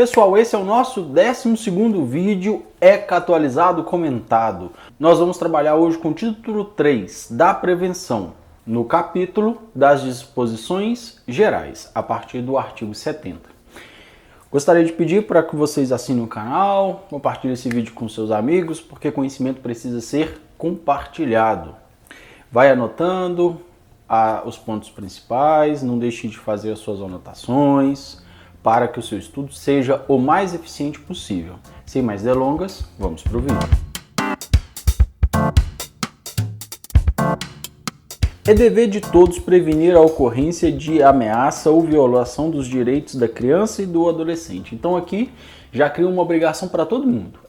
Pessoal, esse é o nosso 12º vídeo ECA atualizado comentado. Nós vamos trabalhar hoje com o título 3 da prevenção, no capítulo das disposições gerais, a partir do artigo 70. Gostaria de pedir para que vocês assinem o canal, compartilhem esse vídeo com seus amigos, porque conhecimento precisa ser compartilhado. Vai anotando os pontos principais, não deixe de fazer as suas anotações, para que o seu estudo seja o mais eficiente possível. Sem mais delongas, vamos para o vídeo. É dever de todos prevenir a ocorrência de ameaça ou violação dos direitos da criança e do adolescente. Então aqui já cria uma obrigação para todo mundo.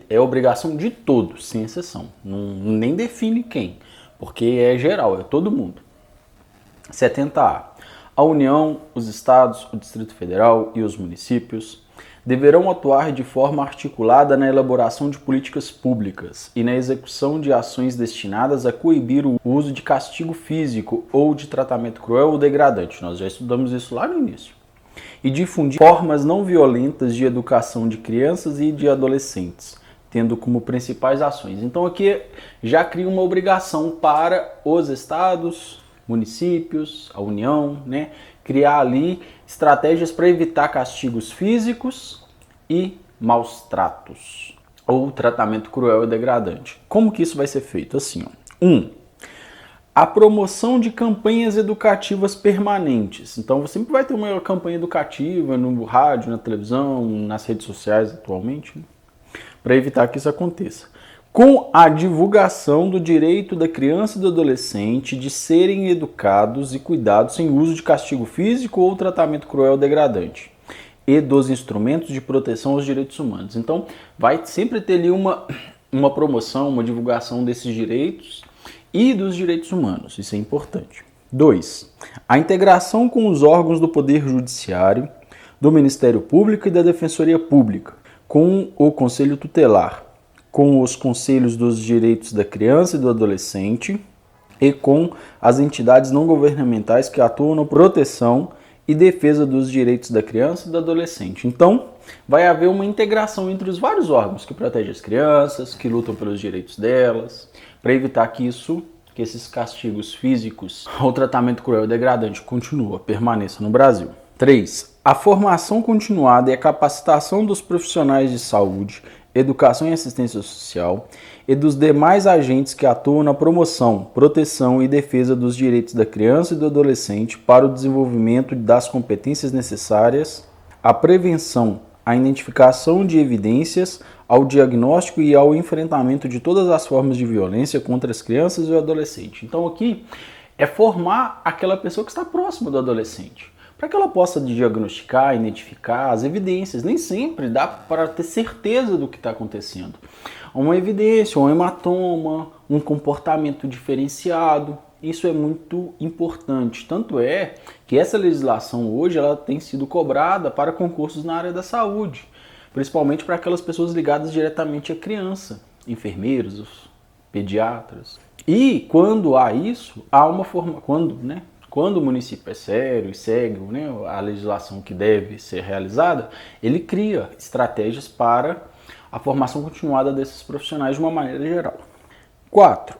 É obrigação de todos, sem exceção. Nem define quem, porque é geral, é todo mundo. 70A. A União, os Estados, o Distrito Federal e os municípios deverão atuar de forma articulada na elaboração de políticas públicas e na execução de ações destinadas a coibir o uso de castigo físico ou de tratamento cruel ou degradante. Nós já estudamos isso lá no início. E difundir formas não violentas de educação de crianças e de adolescentes, tendo como principais ações. Então aqui já cria uma obrigação para os estados, municípios, a União, criar ali estratégias para evitar castigos físicos e maus tratos ou tratamento cruel e degradante. Como que isso vai ser feito? Assim, 1. A promoção de campanhas educativas permanentes. Então você sempre vai ter uma campanha educativa no rádio, na televisão, nas redes sociais atualmente, para evitar que isso aconteça. Com a divulgação do direito da criança e do adolescente de serem educados e cuidados sem uso de castigo físico ou tratamento cruel ou degradante, e dos instrumentos de proteção aos direitos humanos. Então, vai sempre ter ali uma promoção, uma divulgação desses direitos e dos direitos humanos. Isso é importante. 2. A integração com os órgãos do Poder Judiciário, do Ministério Público e da Defensoria Pública, com o Conselho Tutelar, com os conselhos dos direitos da criança e do adolescente e com as entidades não governamentais que atuam na proteção e defesa dos direitos da criança e do adolescente. Então, vai haver uma integração entre os vários órgãos que protegem as crianças, que lutam pelos direitos delas, para evitar que esses castigos físicos ou tratamento cruel e degradante permaneça no Brasil. 3. A formação continuada e a capacitação dos profissionais de saúde, educação e assistência social e dos demais agentes que atuam na promoção, proteção e defesa dos direitos da criança e do adolescente para o desenvolvimento das competências necessárias à prevenção, à identificação de evidências, ao diagnóstico e ao enfrentamento de todas as formas de violência contra as crianças e o adolescente. Então aqui é formar aquela pessoa que está próxima do adolescente, para que ela possa diagnosticar, identificar as evidências. Nem sempre dá para ter certeza do que está acontecendo. Uma evidência, um hematoma, um comportamento diferenciado, isso é muito importante. Tanto é que essa legislação hoje ela tem sido cobrada para concursos na área da saúde, principalmente para aquelas pessoas ligadas diretamente à criança, enfermeiros, pediatras. E quando há isso, há uma forma... Quando o município é sério e segue a legislação que deve ser realizada, ele cria estratégias para a formação continuada desses profissionais de uma maneira geral. 4.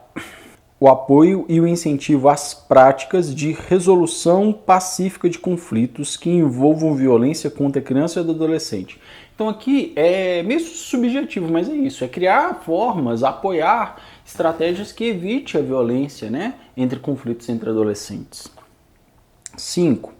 O apoio e o incentivo às práticas de resolução pacífica de conflitos que envolvam violência contra a criança e o adolescente. Então aqui é meio subjetivo, mas é isso, é criar formas, apoiar estratégias que evite a violência entre conflitos entre adolescentes. 5.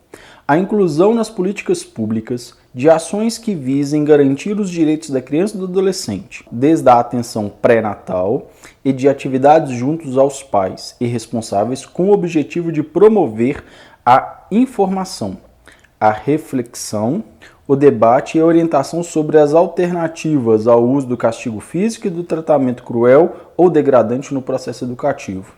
A inclusão nas políticas públicas de ações que visem garantir os direitos da criança e do adolescente, desde a atenção pré-natal e de atividades juntos aos pais e responsáveis com o objetivo de promover a informação, a reflexão, o debate e a orientação sobre as alternativas ao uso do castigo físico e do tratamento cruel ou degradante no processo educativo.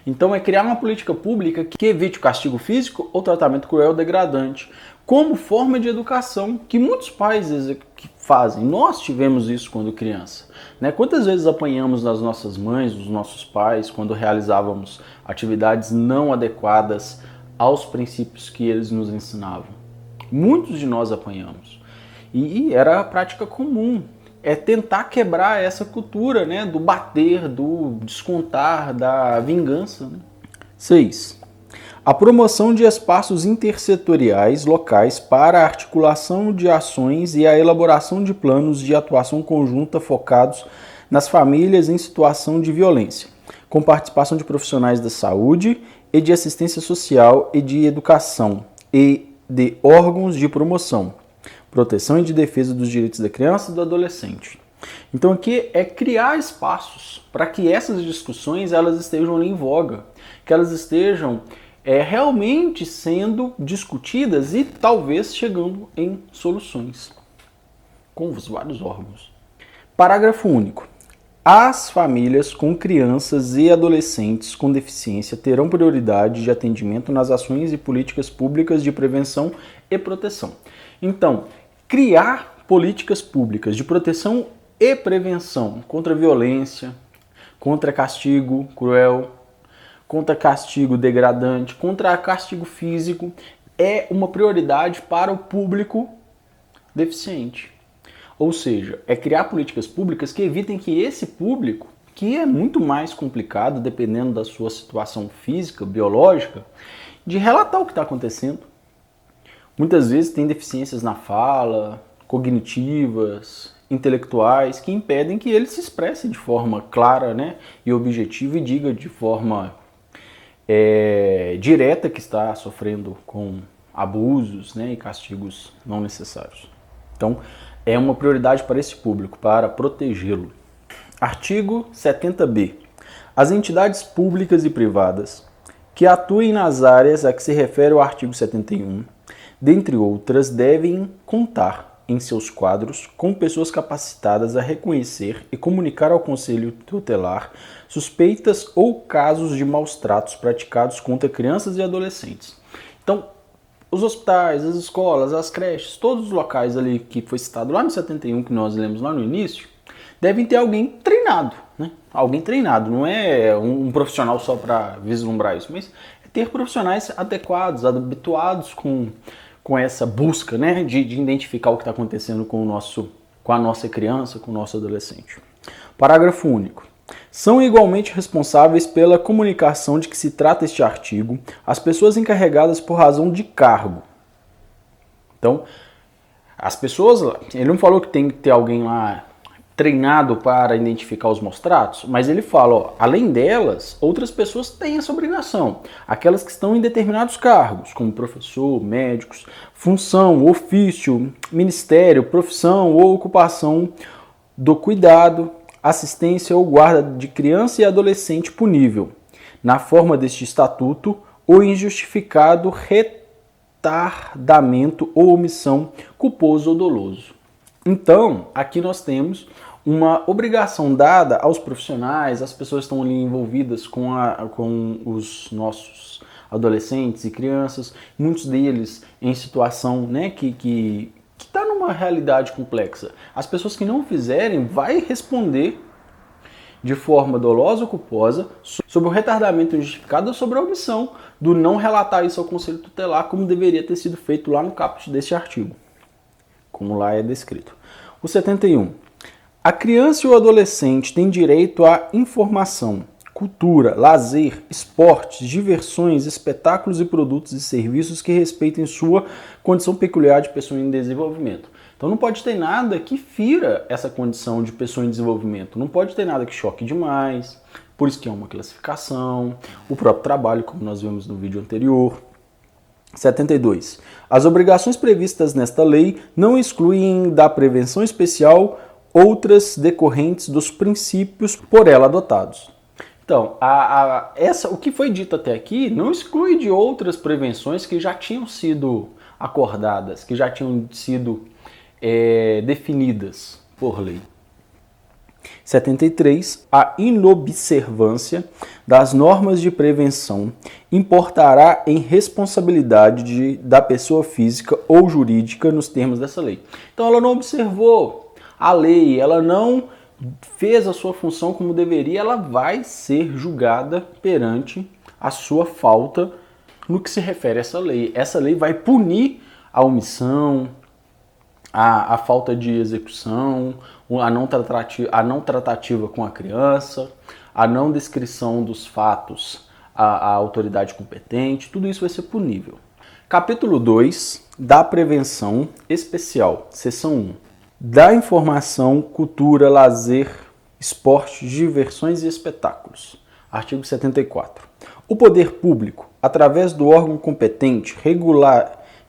Então é criar uma política pública que evite o castigo físico ou tratamento cruel ou degradante, como forma de educação que muitos pais fazem. Nós tivemos isso quando criança. Quantas vezes apanhamos das nossas mães, dos nossos pais, quando realizávamos atividades não adequadas aos princípios que eles nos ensinavam? Muitos de nós apanhamos. E era a prática comum. É tentar quebrar essa cultura, né, do bater, do descontar, da vingança. Né? 6. A promoção de espaços intersetoriais locais para a articulação de ações e a elaboração de planos de atuação conjunta focados nas famílias em situação de violência, com participação de profissionais da saúde e de assistência social e de educação e de órgãos de promoção, proteção e de defesa dos direitos da criança e do adolescente. Então aqui é criar espaços para que essas discussões elas estejam em voga, que elas estejam realmente sendo discutidas e talvez chegando em soluções com os vários órgãos. Parágrafo único. As famílias com crianças e adolescentes com deficiência terão prioridade de atendimento nas ações e políticas públicas de prevenção e proteção. Então, criar políticas públicas de proteção e prevenção contra a violência, contra castigo cruel, contra castigo degradante, contra castigo físico, é uma prioridade para o público deficiente. Ou seja, é criar políticas públicas que evitem que esse público, que é muito mais complicado dependendo da sua situação física, biológica, de relatar o que está acontecendo. Muitas vezes tem deficiências na fala, cognitivas, intelectuais, que impedem que ele se expresse de forma clara, né, e objetiva e diga de forma direta que está sofrendo com abusos, né, e castigos não necessários. Então, é uma prioridade para esse público, para protegê-lo. Artigo 70b. As entidades públicas e privadas que atuem nas áreas a que se refere o artigo 71, dentre outras, devem contar em seus quadros com pessoas capacitadas a reconhecer e comunicar ao Conselho Tutelar suspeitas ou casos de maus tratos praticados contra crianças e adolescentes. Então, os hospitais, as escolas, as creches, todos os locais ali que foi citado lá no 71, que nós lemos lá no início, devem ter alguém treinado, né? Alguém treinado, não é um profissional só para vislumbrar isso, mas é ter profissionais adequados, habituados com essa busca, né, de identificar o que está acontecendo com a nossa criança, com o nosso adolescente. Parágrafo único. São igualmente responsáveis pela comunicação de que se trata este artigo as pessoas encarregadas por razão de cargo. Então, as pessoas, ele não falou que tem que ter alguém lá treinado para identificar os maus tratos, mas ele fala, ó, além delas, outras pessoas têm essa obrigação. Aquelas que estão em determinados cargos, como professor, médicos, função, ofício, ministério, profissão ou ocupação do cuidado, assistência ou guarda de criança e adolescente punível, na forma deste estatuto, ou injustificado retardamento ou omissão culposo ou doloso. Então, aqui nós temos uma obrigação dada aos profissionais, às pessoas que estão ali envolvidas com os nossos adolescentes e crianças, muitos deles em situação, né, que está numa realidade complexa. As pessoas que não fizerem vai responder de forma dolosa ou culposa sobre o retardamento injustificado ou sobre a omissão do não relatar isso ao Conselho Tutelar, como deveria ter sido feito lá no caput deste artigo, como lá é descrito. O 71. A criança e o adolescente têm direito à informação, cultura, lazer, esportes, diversões, espetáculos e produtos e serviços que respeitem sua condição peculiar de pessoa em desenvolvimento. Então não pode ter nada que fira essa condição de pessoa em desenvolvimento, não pode ter nada que choque demais, por isso que é uma classificação, o próprio trabalho, como nós vimos no vídeo anterior. 72. As obrigações previstas nesta lei não excluem da prevenção especial outras decorrentes dos princípios por ela adotados. Então, o que foi dito até aqui não exclui de outras prevenções que já tinham sido acordadas, que já tinham sido definidas por lei. 73. A inobservância das normas de prevenção importará em responsabilidade da pessoa física ou jurídica nos termos dessa lei. Então ela não observou a lei, ela não fez a sua função como deveria, ela vai ser julgada perante a sua falta no que se refere a essa lei. Essa lei vai punir a omissão, a falta de execução, a não tratativa com a criança, a não descrição dos fatos à autoridade competente, tudo isso vai ser punível. Capítulo 2, da prevenção especial, seção 1. Da informação, cultura, lazer, esporte, diversões e espetáculos. Artigo 74. O poder público, através do órgão competente,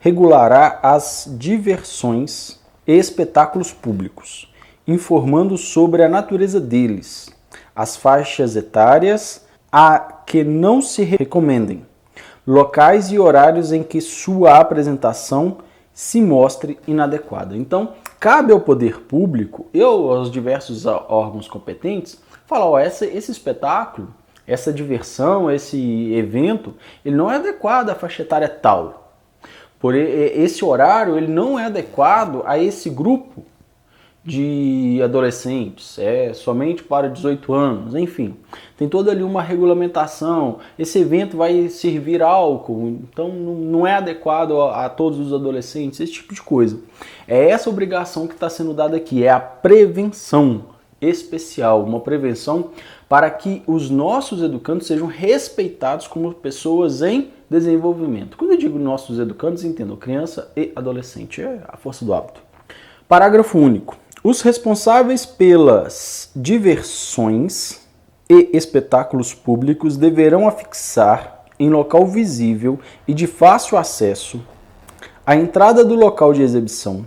regulará as diversões e espetáculos públicos, informando sobre a natureza deles, as faixas etárias a que não se recomendem, locais e horários em que sua apresentação se mostre inadequada. Então, cabe ao poder público e aos diversos órgãos competentes falar, ó, esse espetáculo, essa diversão, esse evento, ele não é adequado à faixa etária tal. Por esse horário, ele não é adequado a esse grupo de adolescentes, somente para 18 anos, enfim. Tem toda ali uma regulamentação, esse evento vai servir álcool, então não é adequado a todos os adolescentes, esse tipo de coisa. É essa obrigação que está sendo dada aqui, é a prevenção especial, uma prevenção para que os nossos educandos sejam respeitados como pessoas em desenvolvimento. Quando eu digo nossos educandos, entendo criança e adolescente, é a força do hábito. Parágrafo único. Os responsáveis pelas diversões e espetáculos públicos deverão afixar em local visível e de fácil acesso a entrada do local de exibição,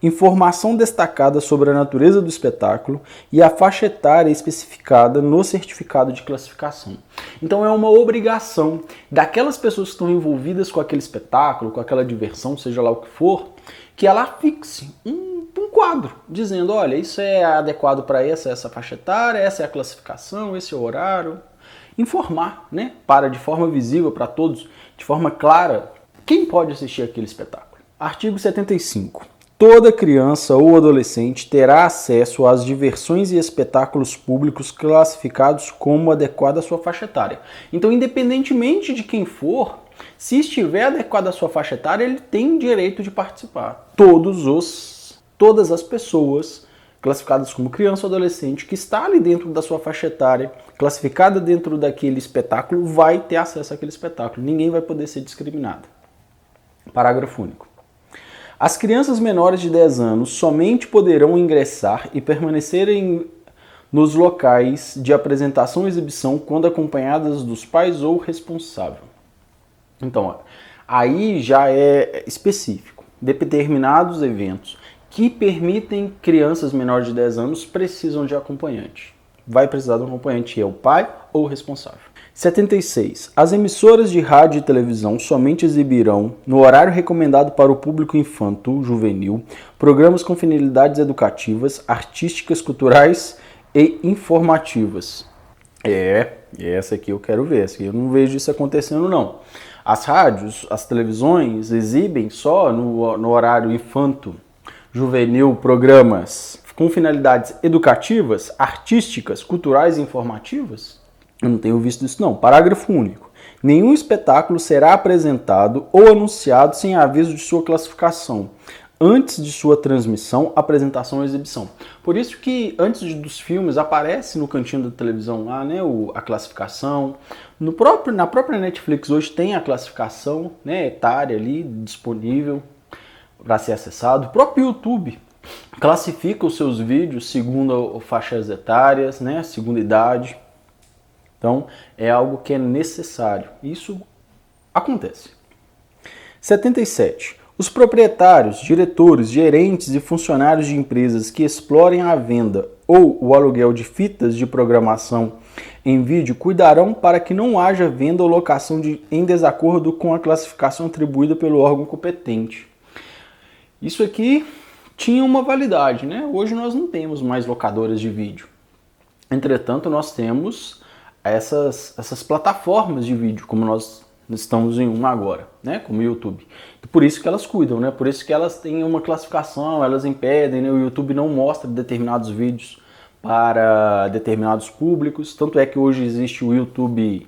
informação destacada sobre a natureza do espetáculo e a faixa etária especificada no certificado de classificação. Então é uma obrigação daquelas pessoas que estão envolvidas com aquele espetáculo, com aquela diversão, seja lá o que for, que ela fixe um quadro dizendo, olha, isso é adequado para essa faixa etária, essa é a classificação, esse é o horário. Informar, né, para de forma visível para todos, de forma clara, quem pode assistir aquele espetáculo. Artigo 75. Toda criança ou adolescente terá acesso às diversões e espetáculos públicos classificados como adequado à sua faixa etária. Então, independentemente de quem for, se estiver adequado à sua faixa etária, ele tem direito de participar. Todas as pessoas classificadas como criança ou adolescente que está ali dentro da sua faixa etária, classificada dentro daquele espetáculo, vai ter acesso àquele espetáculo. Ninguém vai poder ser discriminado. Parágrafo único. As crianças menores de 10 anos somente poderão ingressar e permanecerem nos locais de apresentação e exibição quando acompanhadas dos pais ou responsável. Então, aí já é específico. Determinados eventos que permitem crianças menores de 10 anos precisam de acompanhante. Vai precisar de um acompanhante, é o pai ou o responsável. 76. As emissoras de rádio e televisão somente exibirão, no horário recomendado para o público infanto-juvenil, programas com finalidades educativas, artísticas, culturais e informativas. Essa aqui eu quero ver, essa aqui eu não vejo isso acontecendo não. As rádios, as televisões exibem só no horário infanto-juvenil programas com finalidades educativas, artísticas, culturais e informativas? Eu não tenho visto isso não. Parágrafo único. Nenhum espetáculo será apresentado ou anunciado sem aviso de sua classificação, antes de sua transmissão, apresentação ou exibição. Por isso que antes dos filmes aparece no cantinho da televisão lá, né, a classificação. Na própria Netflix hoje tem a classificação, né, etária ali disponível para ser acessado. O próprio YouTube classifica os seus vídeos segundo faixas etárias, né, segundo idade. Então, é algo que é necessário. Isso acontece. 77. Os proprietários, diretores, gerentes e funcionários de empresas que explorem a venda ou o aluguel de fitas de programação em vídeo cuidarão para que não haja venda ou locação em desacordo com a classificação atribuída pelo órgão competente. Isso aqui tinha uma validade, né? Hoje nós não temos mais locadoras de vídeo. Entretanto, nós temos essas plataformas de vídeo, como nós estamos em uma agora, né, como o YouTube. Por isso que elas cuidam, né, por isso que elas têm uma classificação, elas impedem, né, o YouTube não mostra determinados vídeos para determinados públicos, tanto é que hoje existe o YouTube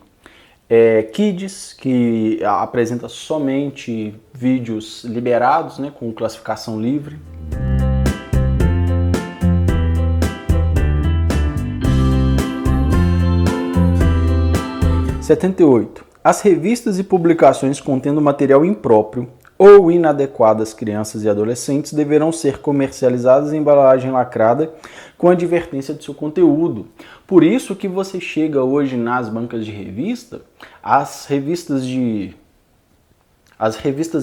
Kids, que apresenta somente vídeos liberados, né, com classificação livre. 78. As revistas e publicações contendo material impróprio ou inadequado às crianças e adolescentes deverão ser comercializadas em embalagem lacrada com advertência de seu conteúdo. Por isso que você chega hoje nas bancas de revista, as revistas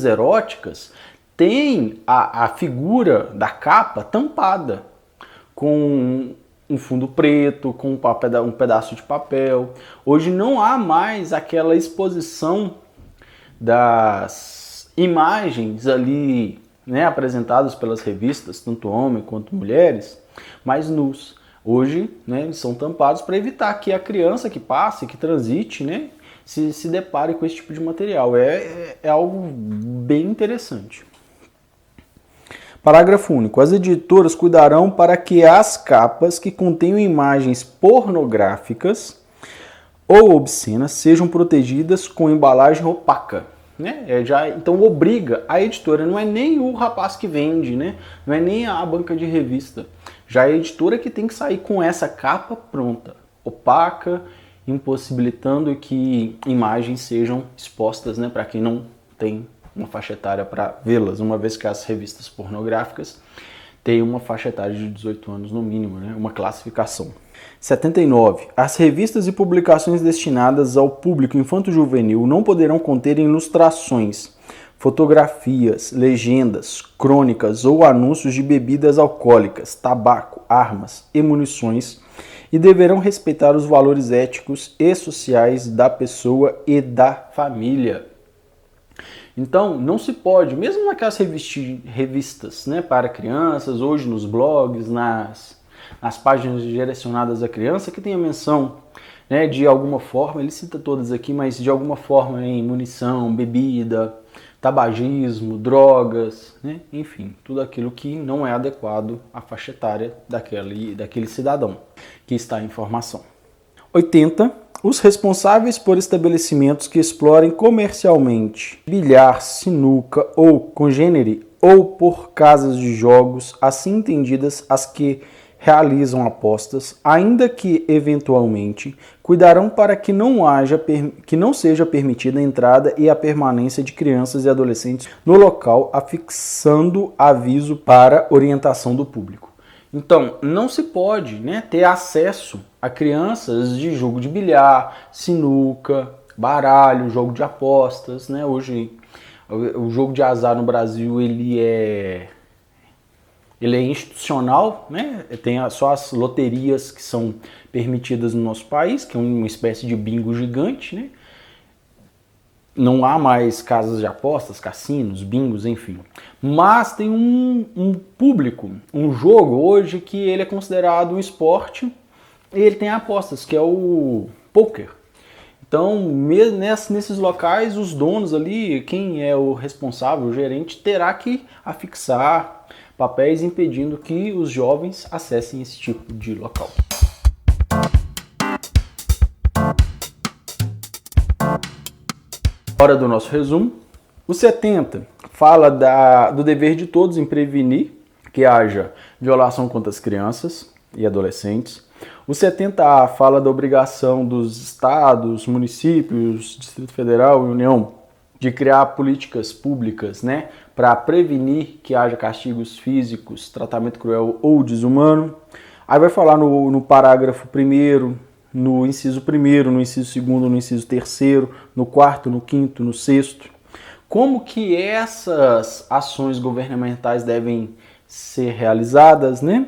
eróticas têm a figura da capa tampada com um fundo preto, com um pedaço de papel. Hoje não há mais aquela exposição das imagens ali, né, apresentadas pelas revistas, tanto homens quanto mulheres, mas nus. Hoje, né, eles são tampados para evitar que a criança que passe, que transite, né, se depare com esse tipo de material. É algo bem interessante. Parágrafo único. As editoras cuidarão para que as capas que contenham imagens pornográficas ou obscenas sejam protegidas com embalagem opaca. Né? Então obriga a editora, não é nem o rapaz que vende, né? Não é nem a banca de revista. Já é a editora que tem que sair com essa capa pronta, opaca, impossibilitando que imagens sejam expostas, né, para quem não tem uma faixa etária para vê-las, uma vez que as revistas pornográficas têm uma faixa etária de 18 anos no mínimo, né? Uma classificação. 79. As revistas e publicações destinadas ao público infanto-juvenil não poderão conter ilustrações, fotografias, legendas, crônicas ou anúncios de bebidas alcoólicas, tabaco, armas e munições e deverão respeitar os valores éticos e sociais da pessoa e da família. Então, não se pode, mesmo naquelas revistas, né, para crianças, hoje nos blogs, nas páginas direcionadas à criança, que tem a menção, né, de alguma forma, ele cita todas aqui, mas de alguma forma em munição, bebida, tabagismo, drogas, né, enfim, tudo aquilo que não é adequado à faixa etária daquele cidadão que está em formação. 80. Os responsáveis por estabelecimentos que explorem comercialmente bilhar, sinuca ou congênere ou por casas de jogos, assim entendidas as que realizam apostas, ainda que eventualmente, cuidarão para que não seja permitida a entrada e a permanência de crianças e adolescentes no local, afixando aviso para orientação do público. Então, não se pode, né, ter acesso a crianças de jogo de bilhar, sinuca, baralho, jogo de apostas, né? Hoje o jogo de azar no Brasil ele é institucional, né? Tem só as loterias que são permitidas no nosso país, que é uma espécie de bingo gigante, né? Não há mais casas de apostas, cassinos, bingos, enfim. Mas tem um público, um jogo hoje que ele é considerado um esporte e ele tem apostas, que é o poker. Então, nesses locais, os donos ali, quem é o responsável, o gerente, terá que afixar papéis impedindo que os jovens acessem esse tipo de local. Hora do nosso resumo. O 70 fala do dever de todos em prevenir que haja violação contra as crianças e adolescentes. O 70A fala da obrigação dos estados, municípios, Distrito Federal e União de criar políticas públicas, né, para prevenir que haja castigos físicos, tratamento cruel ou desumano. Aí vai falar no parágrafo 1º, no inciso 1º, no inciso 2º, no inciso 3º, no 4º, no 5º, no 6º, como que essas ações governamentais devem ser realizadas, né?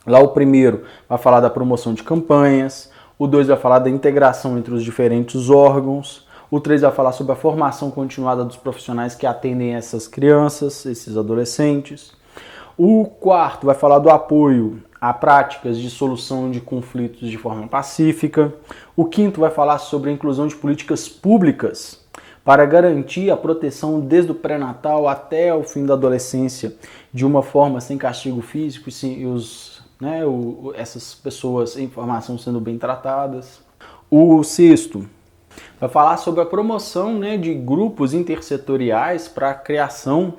Lá o 1º vai falar da promoção de campanhas, o 2 vai falar da integração entre os diferentes órgãos, o 3 vai falar sobre a formação continuada dos profissionais que atendem essas crianças, esses adolescentes. O 4º vai falar do apoio a práticas de solução de conflitos de forma pacífica. O 5º vai falar sobre a inclusão de políticas públicas para garantir a proteção desde o pré-natal até o fim da adolescência de uma forma sem castigo físico e essas pessoas em formação sendo bem tratadas. O 6º vai falar sobre a promoção, né, de grupos intersetoriais para a criação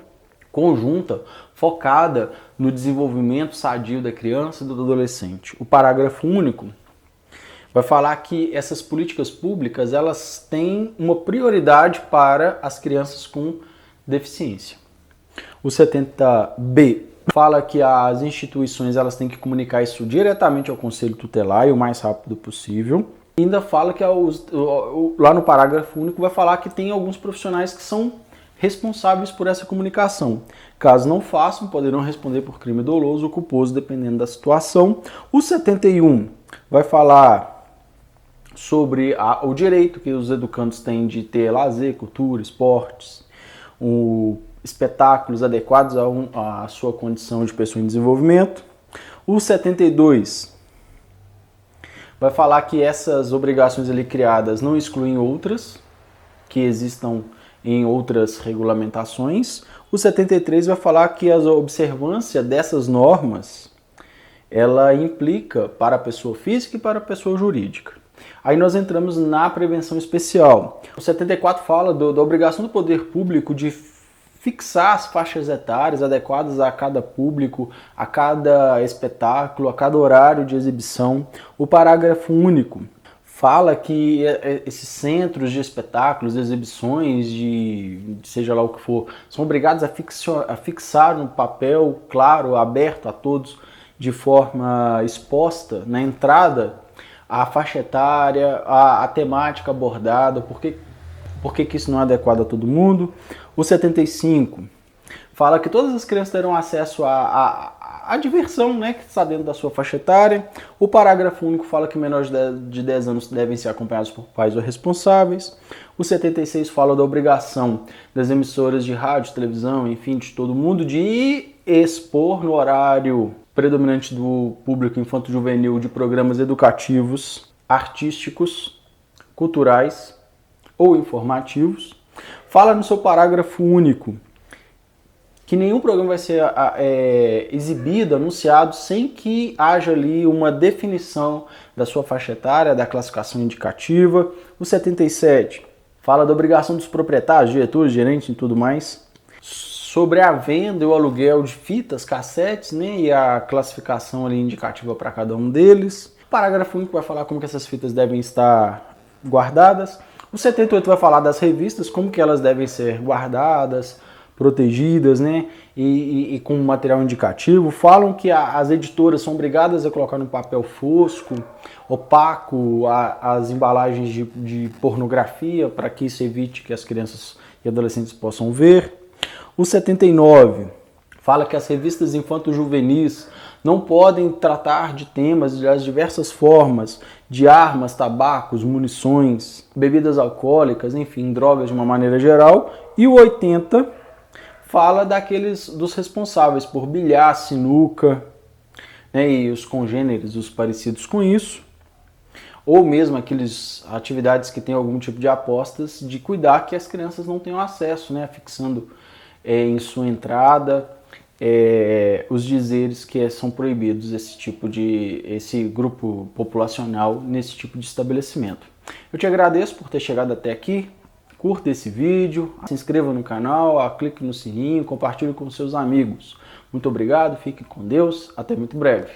conjunta focada no desenvolvimento sadio da criança e do adolescente. O parágrafo único vai falar que essas políticas públicas elas têm uma prioridade para as crianças com deficiência. O 70B fala que as instituições elas têm que comunicar isso diretamente ao Conselho Tutelar e o mais rápido possível. E ainda fala que lá no parágrafo único vai falar que tem alguns profissionais que são responsáveis por essa comunicação. Caso não façam, poderão responder por crime doloso ou culposo, dependendo da situação. O 71 vai falar sobre o direito que os educandos têm de ter lazer, cultura, esportes, espetáculos adequados à sua condição de pessoa em desenvolvimento. O 72 vai falar que essas obrigações ali criadas não excluem outras que existam em outras regulamentações. O 73 vai falar que a observância dessas normas ela implica para a pessoa física e para a pessoa jurídica. Aí nós entramos na prevenção especial. O 74 fala da obrigação do poder público de fixar as faixas etárias adequadas a cada público, a cada espetáculo, a cada horário de exibição. O parágrafo único fala que esses centros de espetáculos, de exibições, de seja lá o que for, são obrigados a fixar no papel claro, aberto a todos, de forma exposta na entrada, a faixa etária, a temática abordada, por que isso não é adequado a todo mundo. O 75 fala que todas as crianças terão acesso à diversão, né, que está dentro da sua faixa etária. O parágrafo único fala que menores de 10 anos devem ser acompanhados por pais ou responsáveis. O 76 fala da obrigação das emissoras de rádio, televisão, enfim, de todo mundo, de expor no horário predominante do público infanto-juvenil de programas educativos, artísticos, culturais ou informativos. Fala no seu parágrafo único que nenhum programa vai ser exibido, anunciado, sem que haja ali uma definição da sua faixa etária, da classificação indicativa. O 77 fala da obrigação dos proprietários, diretores, gerentes e tudo mais, sobre a venda e o aluguel de fitas, cassetes, né, e a classificação ali indicativa para cada um deles. O parágrafo único vai falar como que essas fitas devem estar guardadas. O 78 vai falar das revistas, como que elas devem ser guardadas, protegidas, né, e com material indicativo. Falam que as editoras são obrigadas a colocar no papel fosco, opaco, as embalagens de pornografia, para que isso evite que as crianças e adolescentes possam ver. O 79 fala que as revistas infanto-juvenis não podem tratar de temas das diversas formas, de armas, tabacos, munições, bebidas alcoólicas, enfim, drogas de uma maneira geral. E o 80 fala dos responsáveis por bilhar, sinuca, né, e os congêneres, os parecidos com isso, ou mesmo aquelas atividades que têm algum tipo de apostas, de cuidar que as crianças não tenham acesso, né, fixando em sua entrada os dizeres que são proibidos esse grupo populacional nesse tipo de estabelecimento. Eu te agradeço por ter chegado até aqui. Curta esse vídeo, se inscreva no canal, clique no sininho, compartilhe com seus amigos. Muito obrigado, fique com Deus, até muito breve.